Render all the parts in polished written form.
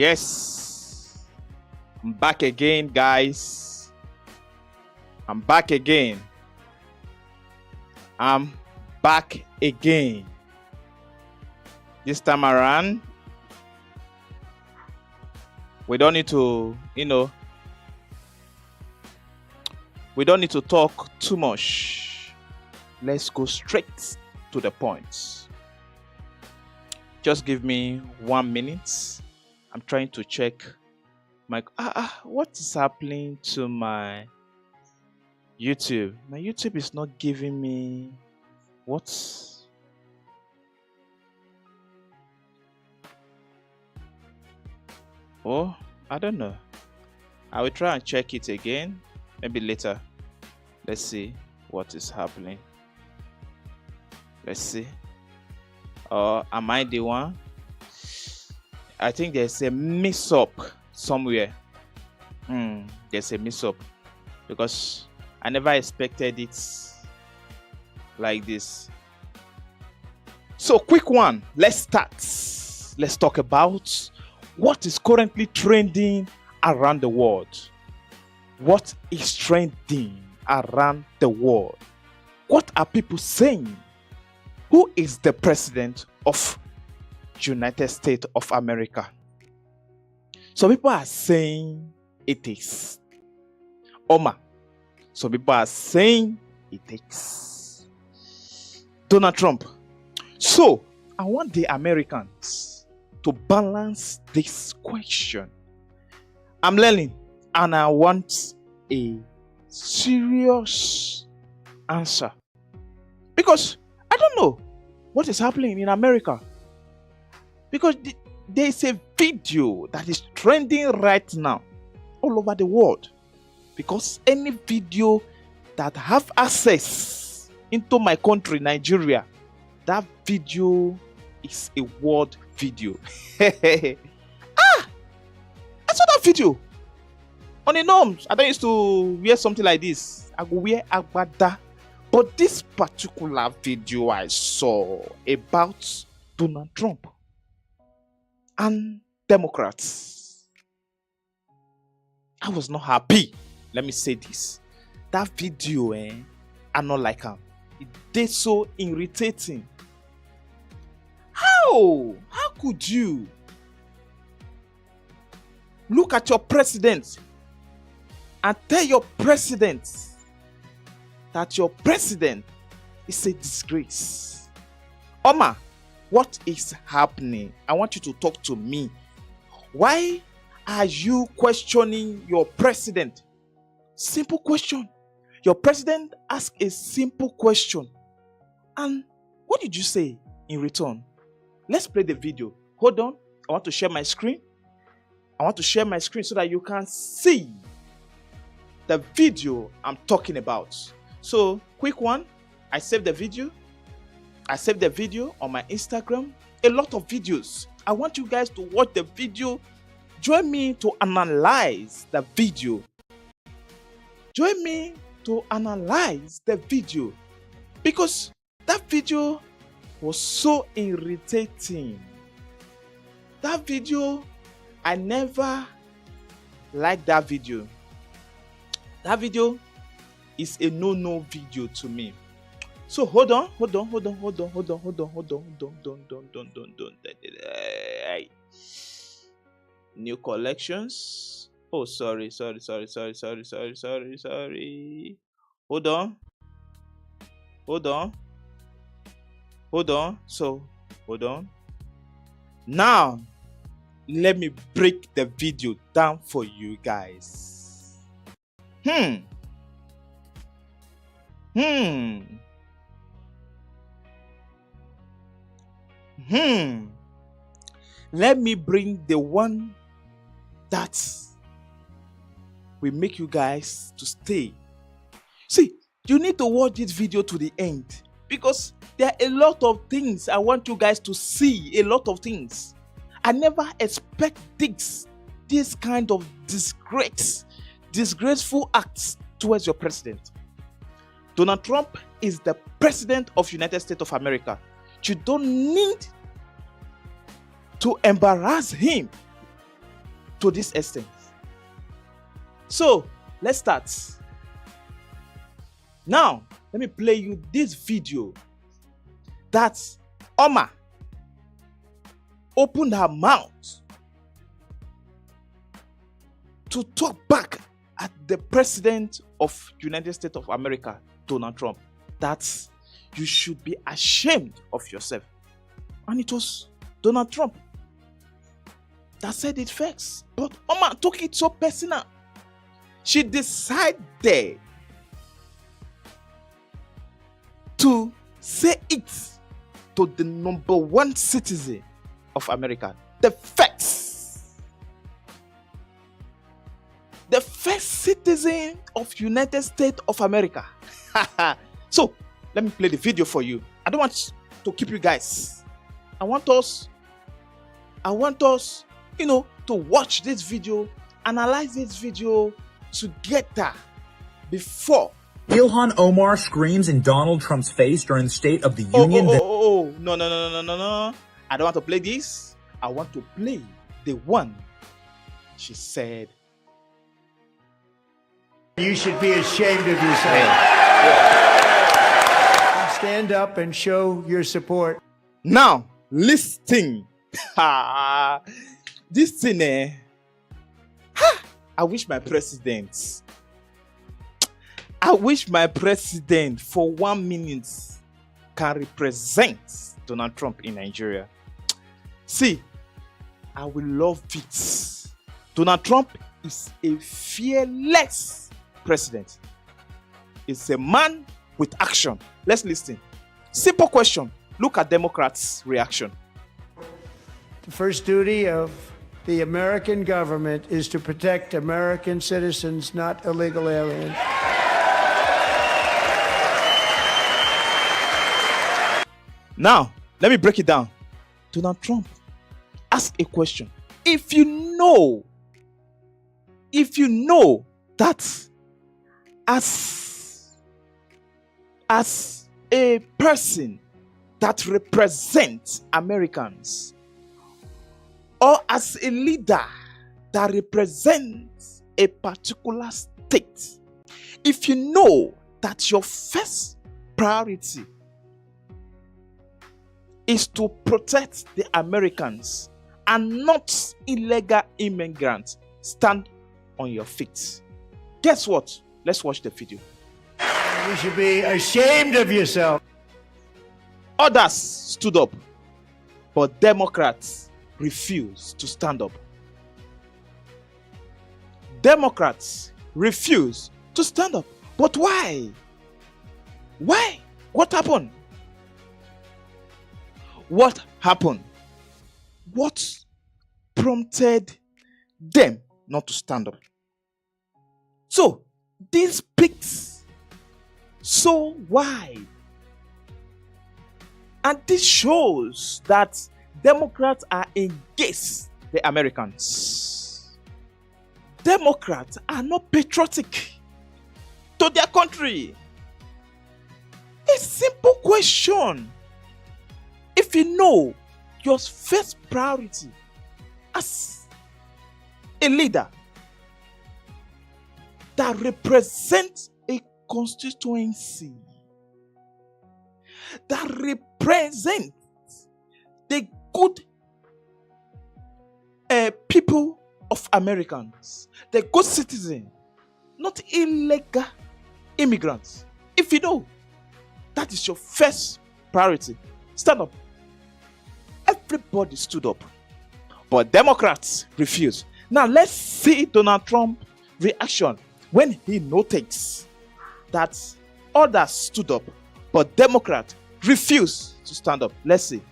Yes, I'm back again, guys. I'm back again. I'm back again. This time around, we don't need to, we don't need to talk too much. Let's go straight to the point. Just give me 1 minute. I'm trying to check my what is happening to my YouTube. My YouTube is not giving me what. Oh, I don't know. I will try and check it again, maybe later. Let's see what is happening. Let's see. Or am I the one? I think there's a mix-up somewhere. There's a mix-up because I never expected it like this. So quick one. Let's start. Let's talk about what is currently trending around the world. What is trending around the world? What are people saying? Who is the president of United States of America? Some people are saying it is Oma. Some people are saying it is Donald Trump. So I want the Americans to balance this question. I'm learning and I want a serious answer because I don't know what is happening in America. Because there is a video that is trending right now all over the world. Because any video that have access into my country, Nigeria, that video is a world video. I saw that video on the norms. I don't used to wear something like this. I go wear agbada. But this particular video I saw about Donald Trump and Democrats, I was not happy. Let me say this. That video, I not like him. It did so irritating. How could you look at your president and tell your president that your president is a disgrace? Oma, what is happening? I want you to talk to me. Why are you questioning your president? Simple question. Your president asked a simple question. And what did you say in return? Let's play the video. Hold on. I want to share my screen. I want to share my screen so that you can see the video I'm talking about. So, quick one. I saved the video. I saved the video on my Instagram. A lot of videos. I want you guys to watch the video. Join me to analyze the video. Join me to analyze the video. Because that video was so irritating. That video, I never liked that video. That video is a no-no video to me. So hold on. New collections. Oh, sorry. Hold on. So, hold on. Now, let me break the video down for you guys. Let me bring the one that will make you guys to stay. See, you need to watch this video to the end because there are a lot of things I want you guys to see. A lot of things. I never expect this kind of disgraceful acts towards your president. Donald Trump is the president of United States of America. You don't need to embarrass him to this extent. So let's start. Now, let me play you this video that Oma opened her mouth to talk back at the president of United States of America, Donald Trump, that you should be ashamed of yourself. And it was Donald Trump that said it first. But Oma took it so personal. She decided to say it to the number one citizen of America, the first citizen of United States of America. So let me play the video for you. I don't want to keep you guys. I want us, to watch this video, analyze this video together before Ilhan Omar screams in Donald Trump's face during the State of the Union. No. I don't want to play this. I want to play the one she said. You should be ashamed of yourself. Stand up and show your support. Now, listen. This thing, I wish my president for 1 minute can represent Donald Trump in Nigeria. See, I will love it. Donald Trump is a fearless president. He's a man with action. Let's listen. Simple question. Look at Democrats' reaction. The first duty of the American government is to protect American citizens, not illegal aliens. Now, let me break it down. Donald Trump, ask a question. If you know that as a person that represents Americans, or as a leader that represents a particular state, if you know that your first priority is to protect the Americans and not illegal immigrants, stand on your feet. Guess what? Let's watch the video. You should be ashamed of yourself. Others stood up, but Democrats refused to stand up. Democrats refused to stand up. But why? Why? What happened? What happened? What prompted them not to stand up? So, this speaks so wide. And this shows that Democrats are against the Americans. Democrats are not patriotic to their country. A simple question. If you know your first priority as a leader that represents a constituency, that represents the good people of Americans, the good citizen, not illegal immigrants. If you know that is your first priority, stand up. Everybody stood up, but Democrats refused. Now let's see Donald Trump's reaction when he noticed that others stood up, but Democrats refused to stand up. Let's see.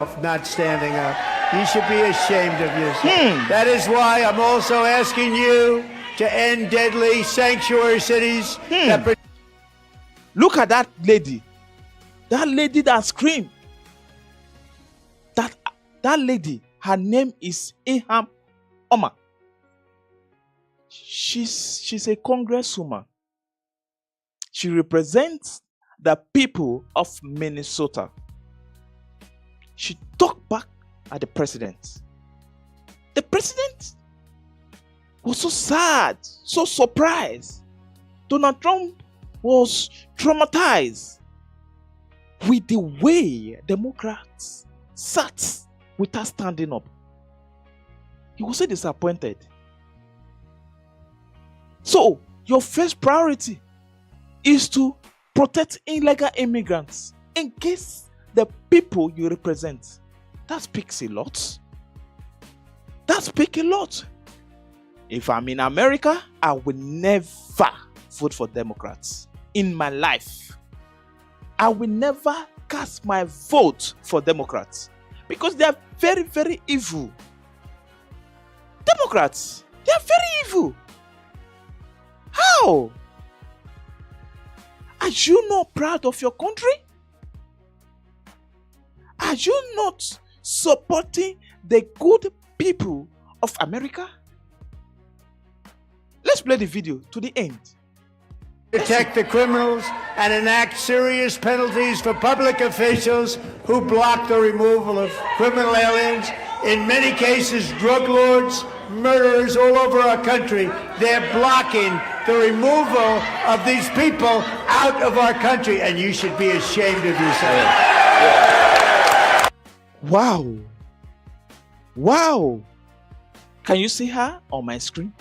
Of not standing up. You should be ashamed of yourself. That is why I'm also asking you to end deadly sanctuary cities. Look at that lady. That lady that screamed. That lady, her name is Ilhan Omar. She's a congresswoman. She represents the people of Minnesota. She talked back at the president. The president was so sad, so surprised. Donald Trump was traumatized with the way Democrats sat without standing up. He was so disappointed. So, your first priority is to protect illegal immigrants in case the people you represent. That speaks a lot. That speaks a lot. If I'm in America, I will never vote for Democrats in my life. I will never cast my vote for Democrats because they are very, very evil. Democrats, they are very evil. How? Are you not proud of your country? Are you not supporting the good people of America? Let's play the video to the end. Protect the criminals and enact serious penalties for public officials who block the removal of criminal aliens. In many cases, drug lords, murderers all over our country. They're blocking the removal of these people out of our country, and you should be ashamed of yourself. Wow. Wow. Can you see her on my screen?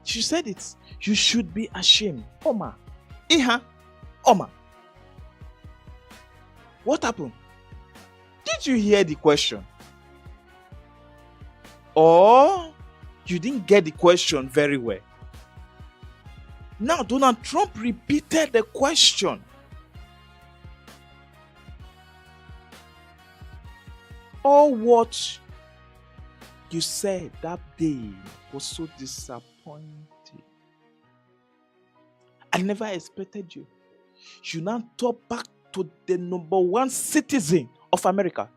She said it. You should be ashamed. Oma. Iha. Oma. What happened? Did you hear the question? Or you didn't get the question very well? Now Donald Trump repeated the question. All what you said that day was so disappointing. I never expected you. You now talk back to the #1 citizen of America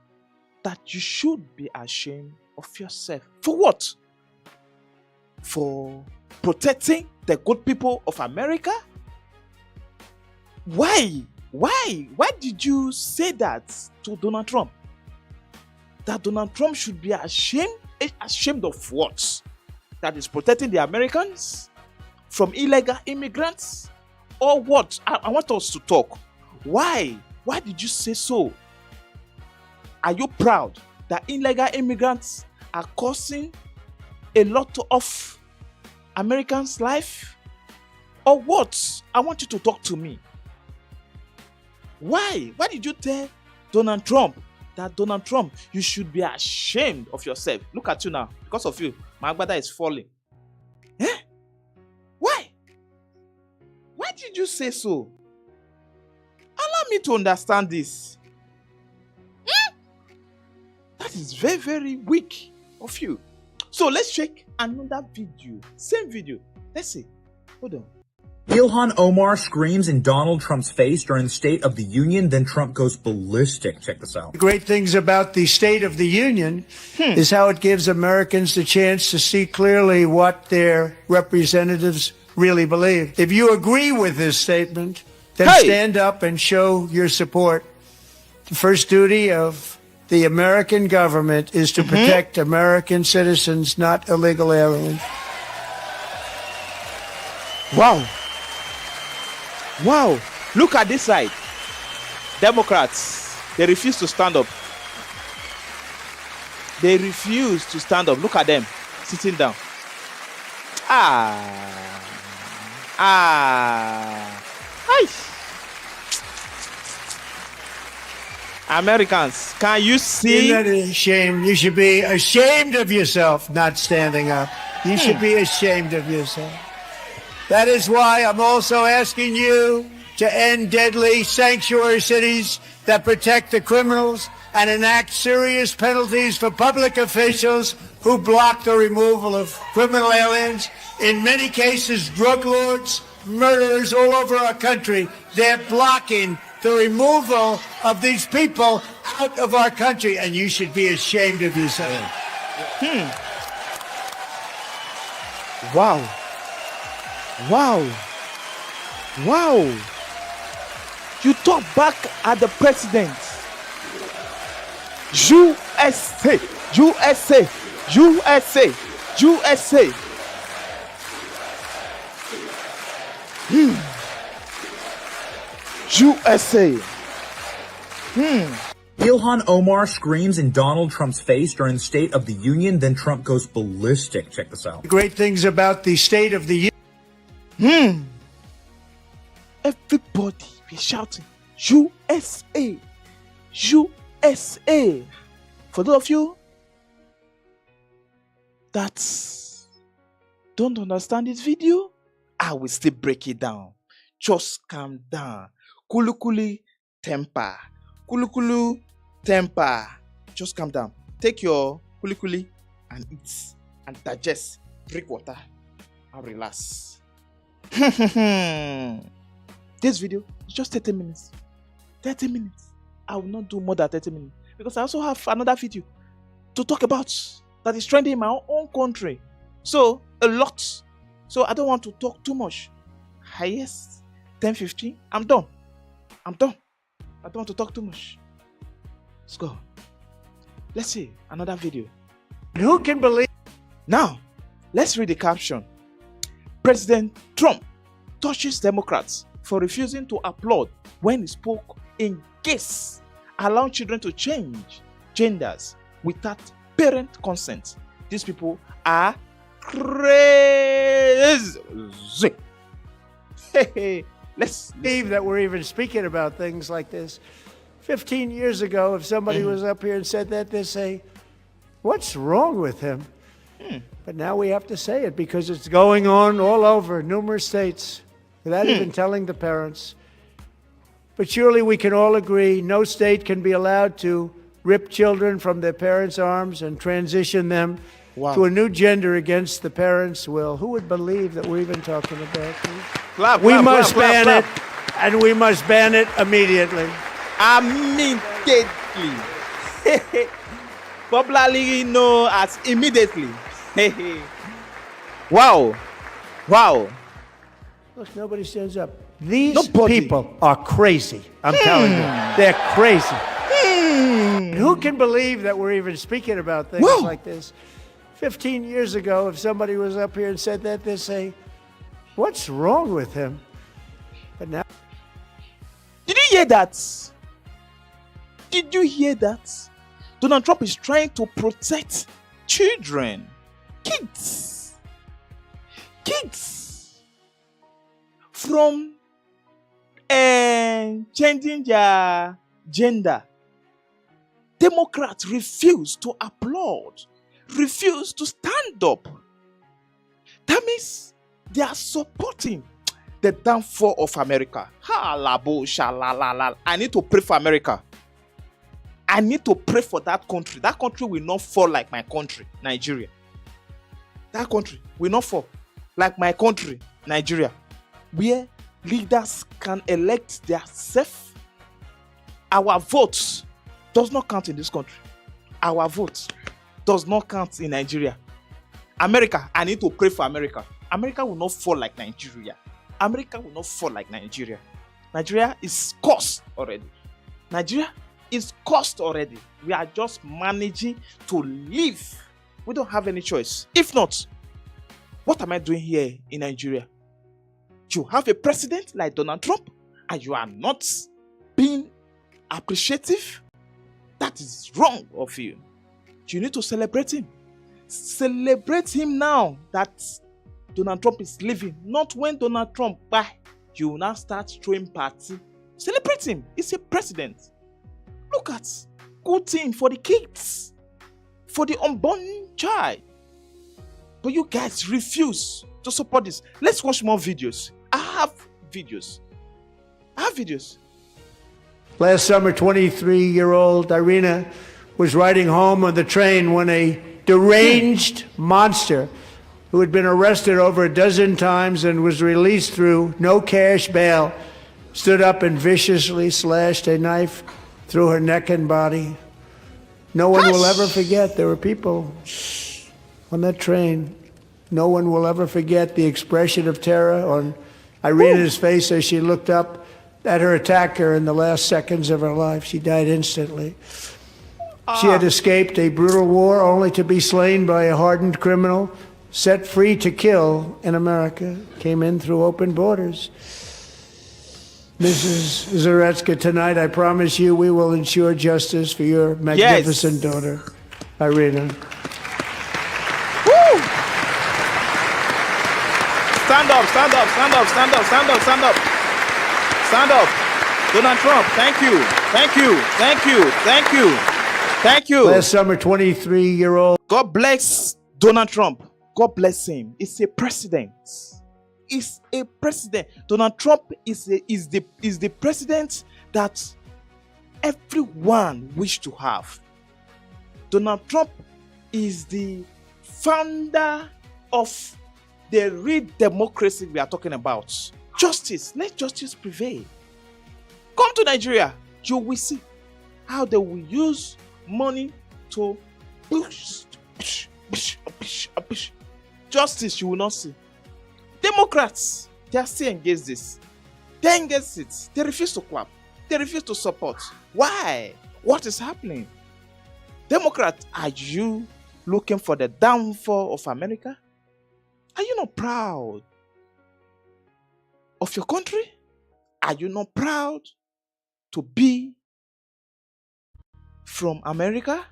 that you should be ashamed of yourself. For what? For protecting the good people of America? Why? Why did you say that to Donald Trump? That Donald Trump should be ashamed? Ashamed of what? That is protecting the Americans from illegal immigrants? Or what? I want us to talk. Why? Why did you say so? Are you proud that illegal immigrants are causing a lot of Americans' life? Or what? I want you to talk to me. Why? Why did you tell Donald Trump that Donald Trump, you should be ashamed of yourself? Look at you now. Because of you, my agbada is falling. Eh? Why? Why did you say so? Allow me to understand this. That is very, very weak of you. So let's check another video. Same video. Let's see. Hold on. Ilhan Omar screams in Donald Trump's face during the State of the Union, then Trump goes ballistic. Check this out. The great things about the State of the Union is how it gives Americans the chance to see clearly what their representatives really believe. If you agree with this statement, then stand up and show your support. The first duty of the American government is to protect American citizens, not illegal aliens. Wow. Wow. Look at this side. Democrats, they refuse to stand up. They refuse to stand up. Look at them sitting down. Americans, can you see? You're not ashamed. You should be ashamed of yourself not standing up. You should be ashamed of yourself. That is why I'm also asking you to end deadly sanctuary cities that protect the criminals and enact serious penalties for public officials who block the removal of criminal aliens. In many cases, drug lords, murderers all over our country. They're blocking the removal of these people out of our country, and you should be ashamed of yourself. Wow. Wow. Wow. You talk back at the president. USA. USA. USA. USA. USA. Ilhan Omar screams in Donald Trump's face during the State of the Union, then Trump goes ballistic. Check this out. Great things about the State of the Union. Everybody be shouting USA. USA. For those of you that don't understand this video, I will still break it down. Just calm down. Kulu temper. Kulu temper. Just calm down. Take your kuli and eat and digest. Drink water and relax. This video is just 30 minutes. 30 minutes. I will not do more than 30 minutes because I also have another video to talk about that is trending in my own country. So, a lot. So, I don't want to talk too much. Highest 10:15. I'm done. I don't want to talk too much. Let's go. Let's see another video. Who can believe? Now, let's read the caption. President Trump touches Democrats for refusing to applaud when he spoke in case allowing children to change genders without parent consent. These people are crazy. Let's Believe that we're even speaking about things like this. 15 years ago, if somebody was up here and said that, they'd say, what's wrong with him? But now we have to say it because it's going on all over numerous states without even telling the parents. But surely we can all agree no state can be allowed to rip children from their parents' arms and transition them to a new gender against the parents' will. Who would believe that we're even talking about this? We must ban it, and we must ban it immediately. Immediately. Popularly known as immediately. Wow. Look, nobody stands up. These Nobody. people are crazy. I'm telling you. They're crazy. Who can believe that we're even speaking about things Whoa. like this? 15 years ago, if somebody was up here and said that, they'd say, what's wrong with him? But now... Did you hear that? Did you hear that? Donald Trump is trying to protect children, kids from changing their gender. Democrats refuse to applaud, refuse to stand up. That means they are supporting the downfall of America. I need to pray for America. I need to pray for that country. That country will not fall like my country, Nigeria. That country will not fall like my country, Nigeria, where leaders can elect themselves. Our votes does not count in this country. Our vote does not count in Nigeria. America, I need to pray for America. America will not fall like Nigeria. America will not fall like Nigeria. Nigeria is cursed already. Nigeria is cursed already. We are just managing to live. We don't have any choice. If not, what am I doing here in Nigeria? You have a president like Donald Trump and you are not being appreciative. That is wrong of you. You need to celebrate him. Celebrate him now that Donald Trump is leaving. Not when Donald Trump bye. You will now start throwing party. Celebrate him. He's a president. Look at good thing for the kids, for the unborn child. But you guys refuse to support this. Let's watch more videos. I have videos. Last summer, 23-year-old Irina was riding home on the train when a deranged monster who had been arrested over a dozen times and was released through no cash bail stood up and viciously slashed a knife through her neck and body. No one will ever forget. There were people on that train. No one will ever forget the expression of terror on Irina's face as she looked up at her attacker in the last seconds of her life. She died instantly. She had escaped a brutal war only to be slain by a hardened criminal set free to kill in America came in through open borders. Mrs. Zaretsky, tonight I promise you we will ensure justice for your magnificent daughter, Irina. Woo! Stand up, stand up, stand up, stand up, stand up, stand up. Stand up. Donald Trump, thank you, thank you, thank you, thank you, thank you. Last summer, 23-year-old. God bless Donald Trump. God bless him. He's a president. He's a president. Donald Trump is the president that everyone wish to have. Donald Trump is the founder of the real democracy we are talking about. Justice. Let justice prevail. Come to Nigeria. You will see how they will use money to push. Justice you will not see. Democrats, they are still against this. They against it. They refuse to clap. They refuse to support. Why? What is happening? Democrats, are you looking for the downfall of America? Are you not proud of your country? Are you not proud to be from America?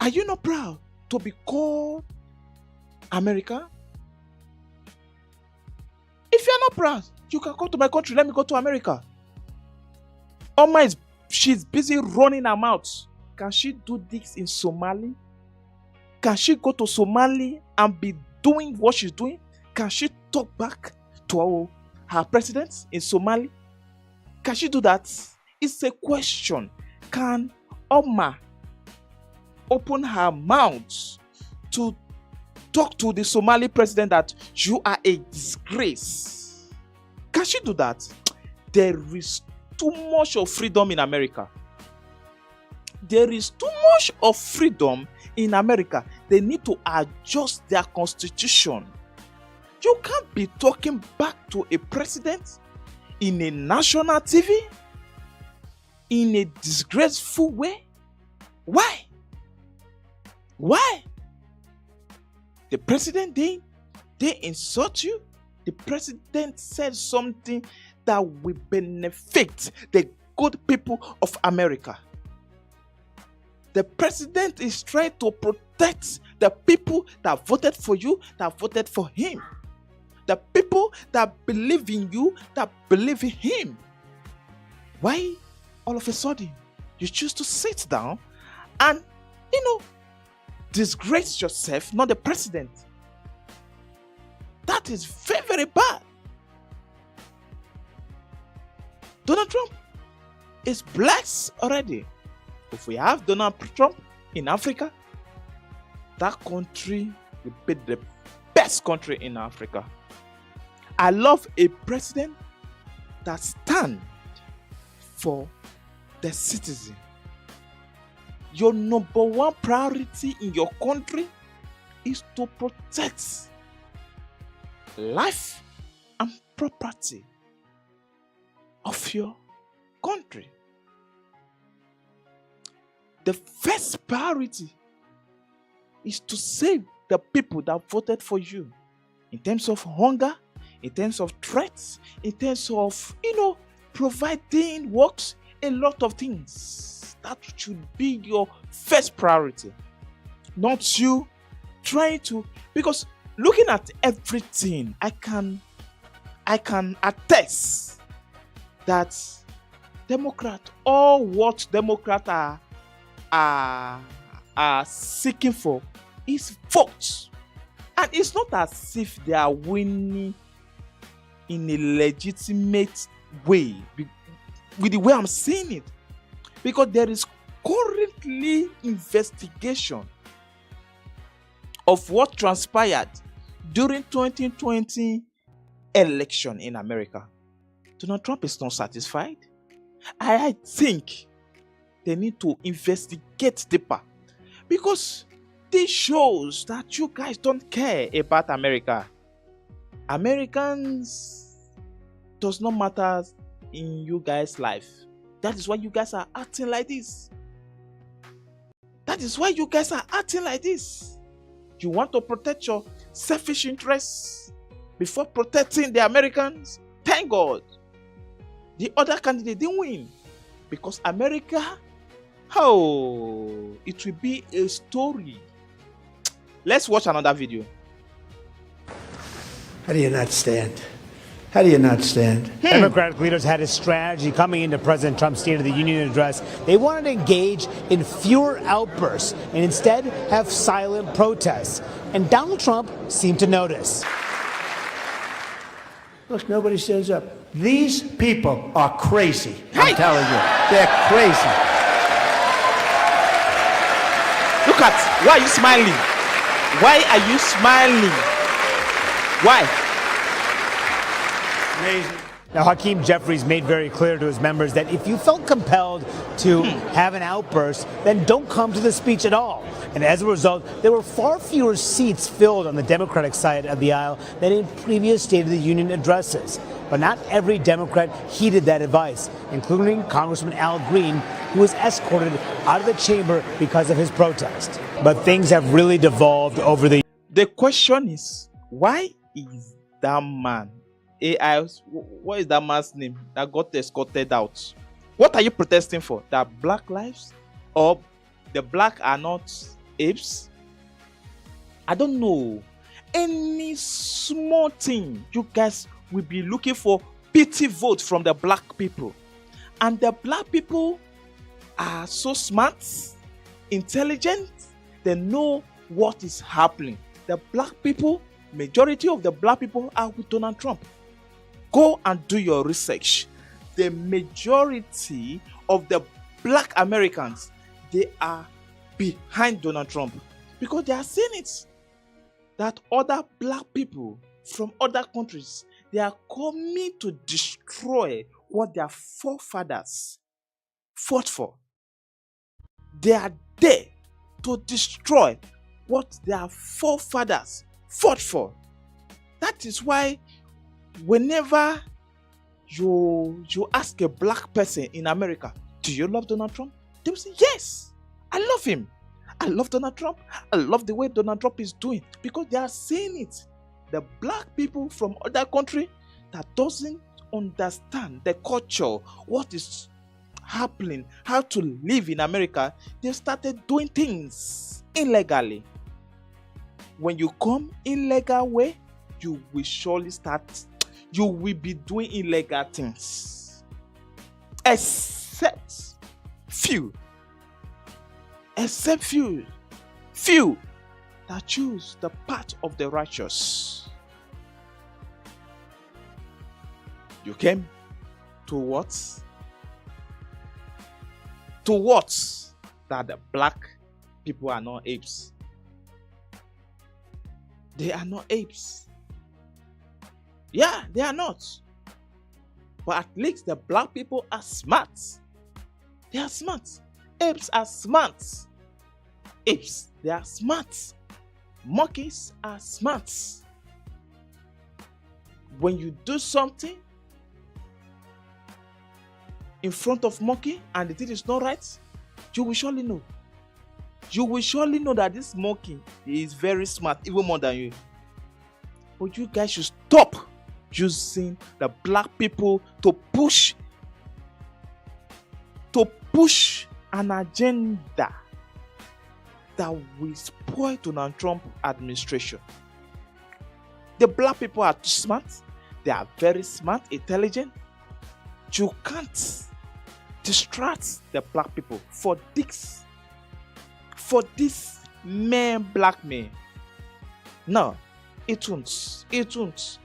Are you not proud to be called America? If you are not proud, you can come to my country. Let me go to America. Oma she's busy running her mouth. Can she do this in Somali? Can she go to Somali and be doing what she's doing? Can she talk back to her president in Somali? Can she do that? It's a question. Can Oma open her mouth to talk to the Somali president that you are a disgrace? Can she do that? There is too much of freedom in America. There is too much of freedom in America. They need to adjust their constitution. You can't be talking back to a president in a national TV in a disgraceful way. Why? Why? The president, they insult you. The president said something that will benefit the good people of America. The president is trying to protect the people that voted for you, that voted for him. The people that believe in you, that believe in him. Why all of a sudden you choose to sit down and, disgrace yourself, not the president? That is very, very bad. Donald Trump is blessed already. If we have Donald Trump in Africa, that country will be the best country in Africa. I love a president that stands for the citizen. Your number one priority in your country is to protect life and property of your country. The first priority is to save the people that voted for you in terms of hunger, in terms of threats, in terms of, providing works, a lot of things. That should be your first priority. Not you trying to, because looking at everything, I can attest that all what Democrats are seeking for is votes. And it's not as if they are winning in a legitimate way, with the way I'm seeing it. Because there is currently investigation of what transpired during 2020 election in America. Donald Trump is not satisfied. I think they need to investigate deeper, because this shows that you guys don't care about America. Americans does not matter in you guys' life. That is why you guys are acting like this. That is why you guys are acting like this. You want to protect your selfish interests before protecting the Americans? Thank God. The other candidate didn't win. Because America, it will be a story. Let's watch another video. How do you not stand? How do you not stand? Democratic leaders had a strategy coming into President Trump's State of the Union address. They wanted to engage in fewer outbursts and instead have silent protests. And Donald Trump seemed to notice. Look, nobody stands up. These people are crazy. I'm telling you. They're crazy. Look at, why are you smiling? Why are you smiling? Why? Amazing. Now, Hakeem Jeffries made very clear to his members that if you felt compelled to have an outburst, then don't come to the speech at all. And as a result, there were far fewer seats filled on the Democratic side of the aisle than in previous State of the Union addresses. But not every Democrat heeded that advice, including Congressman Al Green, who was escorted out of the chamber because of his protest. But things have really devolved over the... The question is, why is that man, AI, what is that man's name that got escorted out? What are you protesting for? That black lives? Or the black are not apes? I don't know. Any small thing, you guys will be looking for pity vote from the black people. And the black people are so smart, intelligent, they know what is happening. The black people, majority of the black people are with Donald Trump. Go and do your research. The majority of the black Americans, they are behind Donald Trump because they are seeing it. That other black people from other countries, they are coming to destroy what their forefathers fought for. They are there to destroy what their forefathers fought for. That is why whenever you ask a black person in America, do you love Donald Trump? They will say, yes, I love him. I love Donald Trump. I love the way Donald Trump is doing, because they are saying it. The black people from other country that doesn't understand the culture, what is happening, how to live in America, they started doing things illegally. When you come illegal way, you will surely you will be doing illegal things. Except few that choose the path of the righteous. You came to what? To what? That the black people are not apes. They are not apes. Yeah, they are not. But at least the black people are smart. They are smart. Apes are smart. Apes, they are smart. Monkeys are smart. When you do something in front of monkey and the thing is not right, you will surely know. You will surely know that this monkey is very smart, even more than you. But you guys should stop using the black people to push an agenda that will spoil Donald Trump administration. The black people are too smart. They are very smart, intelligent. You can't distract the black people for this man, black man. No, it won't. It won't.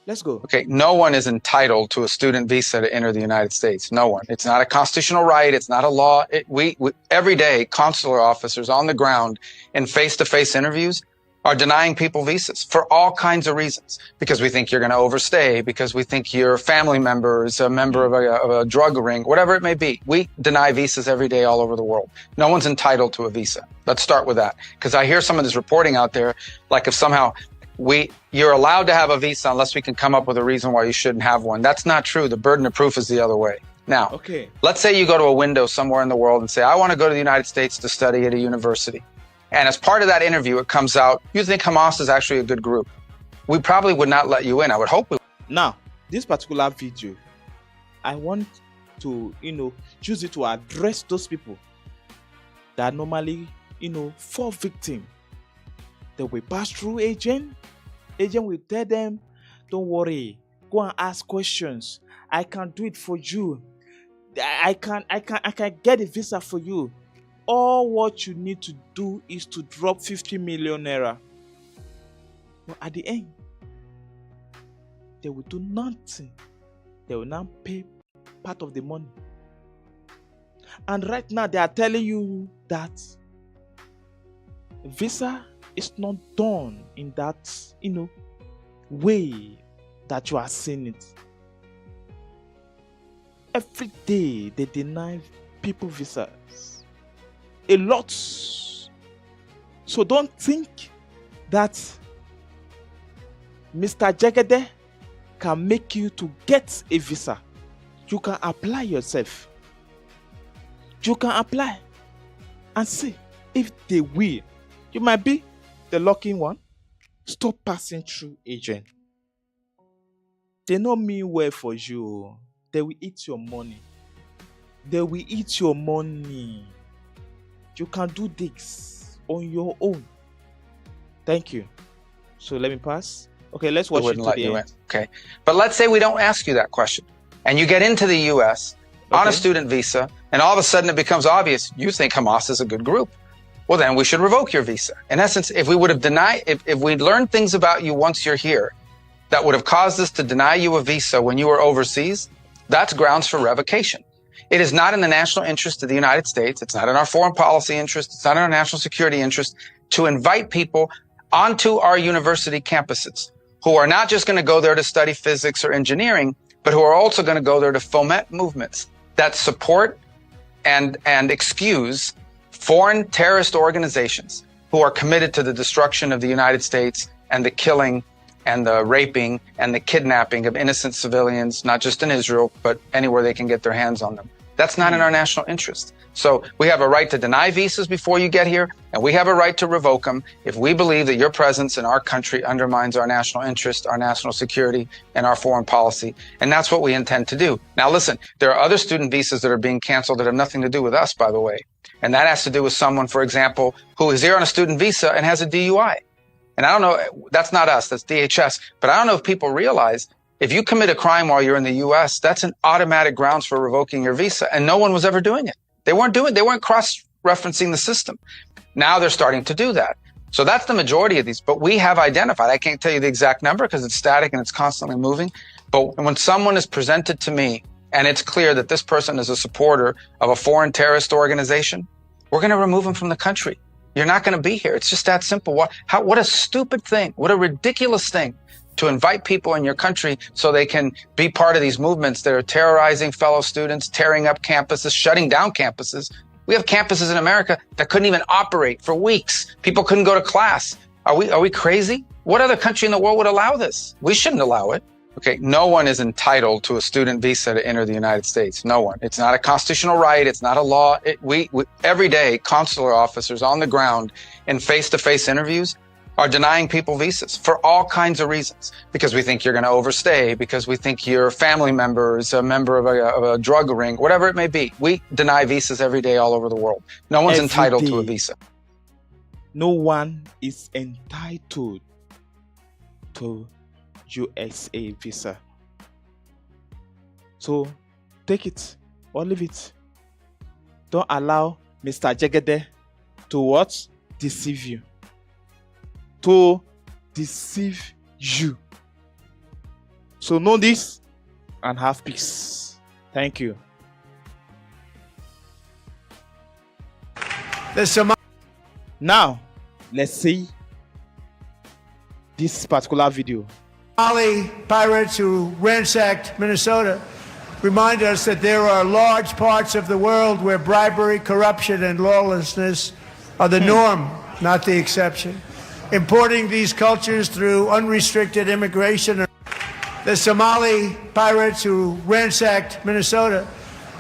Let's go. Okay, no one is entitled to a student visa to enter the United States. No one. It's not a constitutional right. It's not a law. We every day, consular officers on the ground in face-to-face interviews are denying people visas for all kinds of reasons. Because we think you're going to overstay, because we think your family member is a member of a drug ring, whatever it may be. We deny visas every day all over the world. No one's entitled to a visa. Let's start with that. Because I hear some of this reporting out there, like if somehow you're allowed to have a visa unless we can come up with a reason why you shouldn't have one. That's not true. The burden of proof is the other way. Now, let's say you go to a window somewhere in the world and say, I want to go to the United States to study at a university. and as part of that interview, it comes out, you think Hamas is actually a good group, we probably would not let you in. I would hope we. Now, this particular video, I want to, use it to address those people that normally, fall victim. They will pass through agent. Agent will tell them, don't worry, go and ask questions. I can do it for you. I can get a visa for you. All what you need to do is to drop 50 million naira. But at the end, they will do nothing. They will now pay part of the money. And right now they are telling you that visa is not done in that, way that you are seeing it. Every day they deny people visas. A lot. So don't think that Mr. Jegede can make you to get a visa. You can apply yourself. You can apply and see if they will. You might be the lucky one. Stop passing through agent. They don't mean well for you. They will eat your money. They will eat your money. You can do this on your own. Thank you. So let me pass. Okay, let's watch it to the end. Okay, but let's say we don't ask you that question, and you get into the U.S. on a student visa, and all of a sudden it becomes obvious you think Hamas is a good group. Well, then we should revoke your visa. In essence, if we would have denied, if we'd learned things about you once you're here that would have caused us to deny you a visa when you were overseas, that's grounds for revocation. It is not in the national interest of the United States. It's not in our foreign policy interest. It's not in our national security interest to invite people onto our university campuses who are not just going to go there to study physics or engineering, but who are also going to go there to foment movements that support and excuse foreign terrorist organizations who are committed to the destruction of the United States and the killing and the raping and the kidnapping of innocent civilians, not just in Israel, but anywhere they can get their hands on them. That's not in our national interest. So we have a right to deny visas before you get here, and we have a right to revoke them if we believe that your presence in our country undermines our national interest, our national security, and our foreign policy. And that's what we intend to do. Now, listen, there are other student visas that are being canceled that have nothing to do with us, by the way. And that has to do with someone, for example, who is here on a student visa and has a DUI. And I don't know, that's not us, that's DHS. But I don't know if people realize if you commit a crime while you're in the U.S., that's an automatic grounds for revoking your visa. And no one was ever doing it. They weren't cross-referencing the system. Now they're starting to do that. So that's the majority of these. But we have identified, I can't tell you the exact number because it's static and it's constantly moving. But when someone is presented to me and it's clear that this person is a supporter of a foreign terrorist organization, we're going to remove them from the country. You're not going to be here. It's just that simple. What a stupid thing. What a ridiculous thing to invite people in your country so they can be part of these movements that are terrorizing fellow students, tearing up campuses, shutting down campuses. We have campuses in America that couldn't even operate for weeks. People couldn't go to class. Are we crazy? What other country in the world would allow this? We shouldn't allow it. Okay, no one is entitled to a student visa to enter the United States. No one. It's not a constitutional right. It's not a law. We every day, consular officers on the ground in face-to-face interviews are denying people visas for all kinds of reasons. Because we think you're going to overstay, because we think your family member is a member of a drug ring, whatever it may be. We deny visas every day all over the world. No one's entitled to a visa. No one is entitled to USA visa. So take it or leave it. Don't allow Mr. Jegede to what? Deceive you. To deceive you. So know this and have peace. Thank you. Now, let's see this particular video. Somali pirates who ransacked Minnesota remind us that there are large parts of the world where bribery, corruption, and lawlessness are the norm, not the exception. Importing these cultures through unrestricted immigration. The Somali pirates who ransacked Minnesota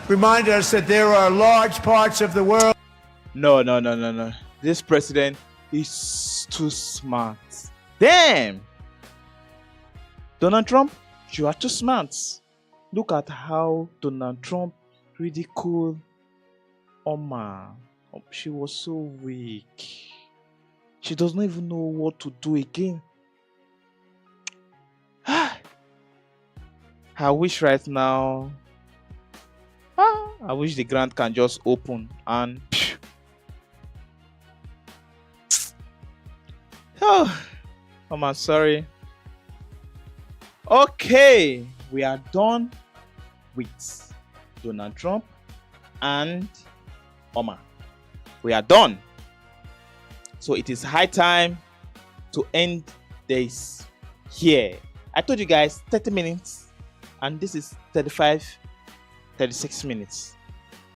remind us that there are large parts of the world. No. This president is too smart. Damn! Donald Trump, you are too smart. Look at how Donald Trump ridiculed Oma. She was so weak. She does not even know what to do again. I wish right now. I wish the grant can just open and. Oh, I'm sorry. Okay, we are done with Donald Trump and Oma. We are done. So it is high time to end this here. I told you guys 30 minutes, and this is 36 minutes.